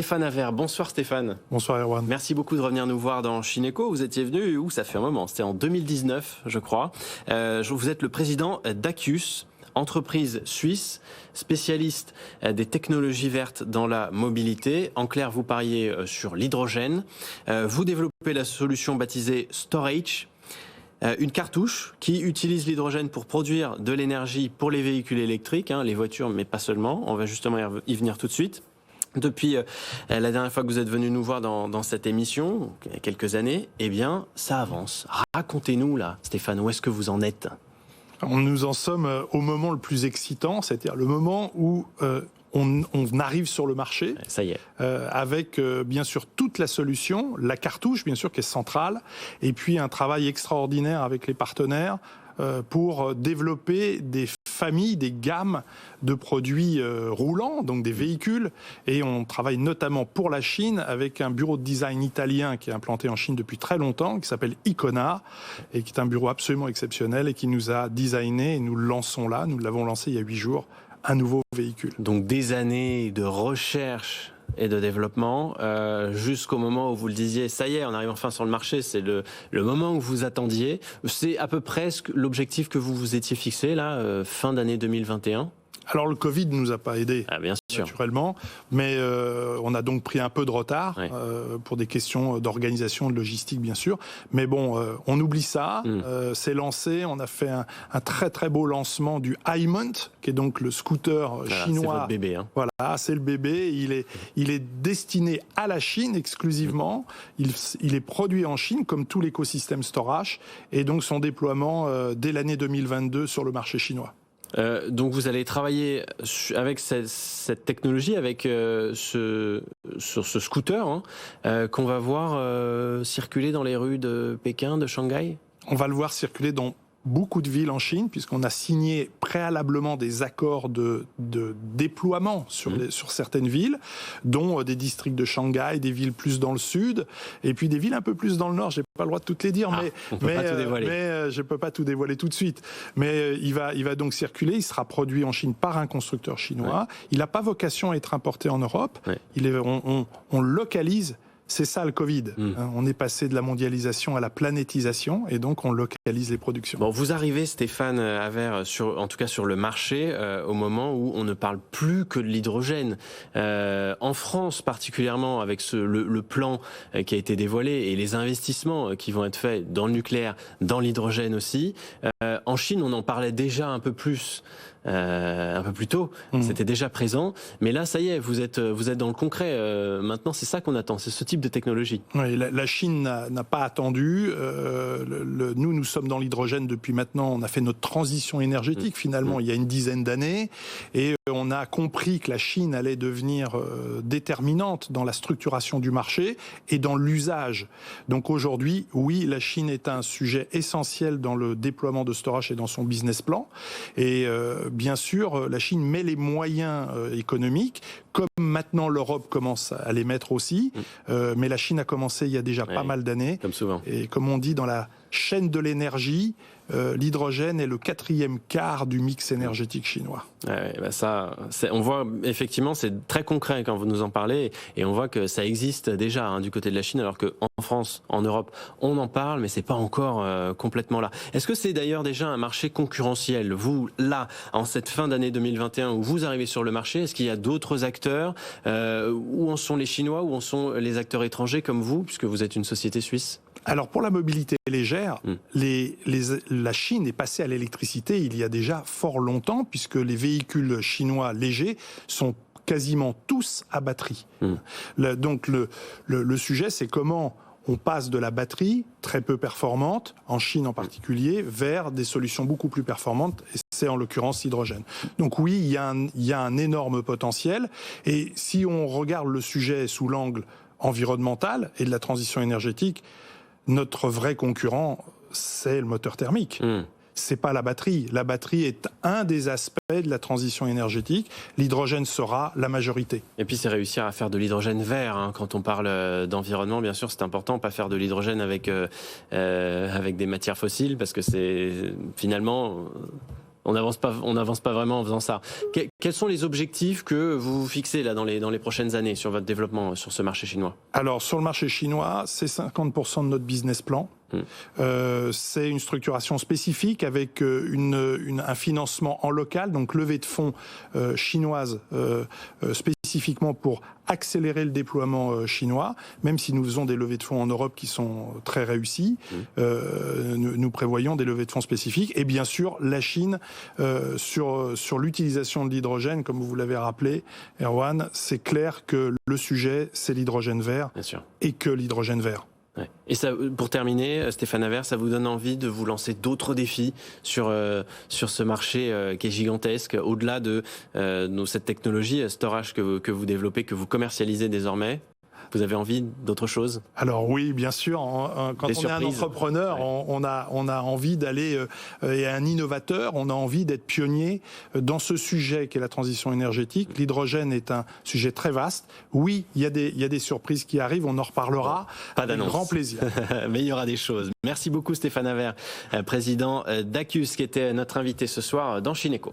Stéphane Aver. Bonsoir Stéphane. Bonsoir Erwan. Merci beaucoup de revenir nous voir dans Chineco. Vous étiez venu, ça fait un moment, c'était en 2019 je crois. Vous êtes le président d'Acius, entreprise suisse, spécialiste des technologies vertes dans la mobilité. En clair, vous pariez sur l'hydrogène. Vous développez la solution baptisée Storage, une cartouche qui utilise l'hydrogène pour produire de l'énergie pour les véhicules électriques, les voitures, mais pas seulement. On va justement y venir tout de suite. Depuis la dernière fois que vous êtes venu nous voir dans cette émission, il y a quelques années, eh bien, ça avance. Racontez-nous là, Stéphane, où est-ce que vous en êtes ? Nous en sommes au moment le plus excitant, c'est-à-dire le moment où on arrive sur le marché. Ça y est. Avec bien sûr toute la solution, la cartouche bien sûr qui est centrale, et puis un travail extraordinaire avec les partenaires pour développer des familles, des gammes de produits roulants, donc des véhicules. Et on travaille notamment pour la Chine avec un bureau de design italien qui est implanté en Chine depuis très longtemps, qui s'appelle Icona, et qui est un bureau absolument exceptionnel et qui nous a designé, et nous le lançons là, nous l'avons lancé il y a 8 jours, un nouveau véhicule. Donc des années de recherche et de développement, jusqu'au moment où vous le disiez, ça y est, on arrive enfin sur le marché, c'est le moment où vous attendiez. C'est à peu près l'objectif que vous vous étiez fixé, là, fin d'année 2021 ? Alors le Covid ne nous a pas aidés, bien sûr, naturellement, mais on a donc pris un peu de retard pour des questions d'organisation, de logistique bien sûr. Mais bon, on oublie ça, c'est lancé, on a fait un très très beau lancement du iMount, qui est donc le scooter chinois. C'est votre bébé. Voilà, c'est le bébé, il est destiné à la Chine exclusivement, il est produit en Chine comme tout l'écosystème Storage, et donc son déploiement dès l'année 2022 sur le marché chinois. Donc vous allez travailler avec cette technologie, avec sur ce scooter qu'on va voir circuler dans les rues de Pékin, de Shanghai ? On va le voir circuler dans beaucoup de villes en Chine, puisqu'on a signé préalablement des accords de déploiement sur certaines villes, dont des districts de Shanghai, des villes plus dans le sud, et puis des villes un peu plus dans le nord. J'ai pas le droit de toutes les dire, mais je peux pas tout dévoiler tout de suite. Mais il va donc circuler. Il sera produit en Chine par un constructeur chinois. Il n'a pas vocation à être importé en Europe. On localise. C'est ça le Covid. On est passé de la mondialisation à la planétisation, et donc on localise les productions. Bon, vous arrivez, Stéphane Aver, en tout cas sur le marché, au moment où on ne parle plus que de l'hydrogène. En France particulièrement, avec le plan qui a été dévoilé et les investissements qui vont être faits dans le nucléaire, dans l'hydrogène aussi. En Chine, on en parlait déjà un peu plus tôt, c'était déjà présent, mais là ça y est, vous êtes dans le concret, maintenant c'est ça qu'on attend, c'est ce type de technologie. Oui, la Chine n'a pas attendu, nous sommes dans l'hydrogène depuis maintenant, on a fait notre transition énergétique finalement il y a une dizaine d'années, et on a compris que la Chine allait devenir déterminante dans la structuration du marché et dans l'usage. Donc aujourd'hui, oui, la Chine est un sujet essentiel dans le déploiement de Storage et dans son business plan, et bien sûr, la Chine met les moyens économiques, comme maintenant l'Europe commence à les mettre aussi, mais la Chine a commencé il y a déjà pas mal d'années. Comme souvent. Et comme on dit dans la chaîne de l'énergie, l'hydrogène est le 4e quart du mix énergétique chinois. On voit effectivement, c'est très concret quand vous nous en parlez, et on voit que ça existe déjà du côté de la Chine, alors qu'en France, en Europe, on en parle, mais c'est pas encore complètement là. Est-ce que c'est d'ailleurs déjà un marché concurrentiel ? Vous, là, en cette fin d'année 2021, où vous arrivez sur le marché, est-ce qu'il y a d'autres acteurs ? Où en sont les Chinois ? Où en sont les acteurs étrangers comme vous, puisque vous êtes une société suisse ? Alors pour la mobilité légère, la Chine est passée à l'électricité il y a déjà fort longtemps, puisque les véhicules chinois légers sont quasiment tous à batterie. Donc le sujet, c'est comment on passe de la batterie, très peu performante, en Chine en particulier, vers des solutions beaucoup plus performantes, et c'est en l'occurrence l'hydrogène. Donc oui, il y a un énorme potentiel, et si on regarde le sujet sous l'angle environnemental et de la transition énergétique, notre vrai concurrent, c'est le moteur thermique. C'est pas la batterie. La batterie est un des aspects de la transition énergétique. L'hydrogène sera la majorité. Et puis c'est réussir à faire de l'hydrogène vert. Quand on parle d'environnement, bien sûr, c'est important, pas faire de l'hydrogène avec des matières fossiles, parce que c'est finalement On n'avance pas vraiment en faisant ça. Quels sont les objectifs que vous vous fixez là dans les prochaines années sur votre développement sur ce marché chinois? Alors sur le marché chinois, c'est 50% de notre business plan. C'est une structuration spécifique avec un financement en local, donc levée de fonds chinoise spécifiquement pour accélérer le déploiement chinois, même si nous faisons des levées de fonds en Europe qui sont très réussies. Nous prévoyons des levées de fonds spécifiques. Et bien sûr, la Chine, sur l'utilisation de l'hydrogène, comme vous l'avez rappelé, Erwan, c'est clair que le sujet, c'est l'hydrogène vert. Bien sûr. Et que l'hydrogène vert. Ouais. Et ça, pour terminer, Stéphane Havert, ça vous donne envie de vous lancer d'autres défis sur ce marché qui est gigantesque, au-delà de cette technologie storage que vous développez, que vous commercialisez désormais? Vous avez envie d'autre chose? Alors oui, bien sûr. Quand on est un entrepreneur, ouais. on a envie d'aller et un innovateur, on a envie d'être pionnier dans ce sujet qu'est la transition énergétique. L'hydrogène est un sujet très vaste. Oui, il y a des surprises qui arrivent, on en reparlera. Pas d'annonce. Avec grand plaisir. Mais il y aura des choses. Merci beaucoup Stéphane Havert, président d'Accus, qui était notre invité ce soir dans Chineco.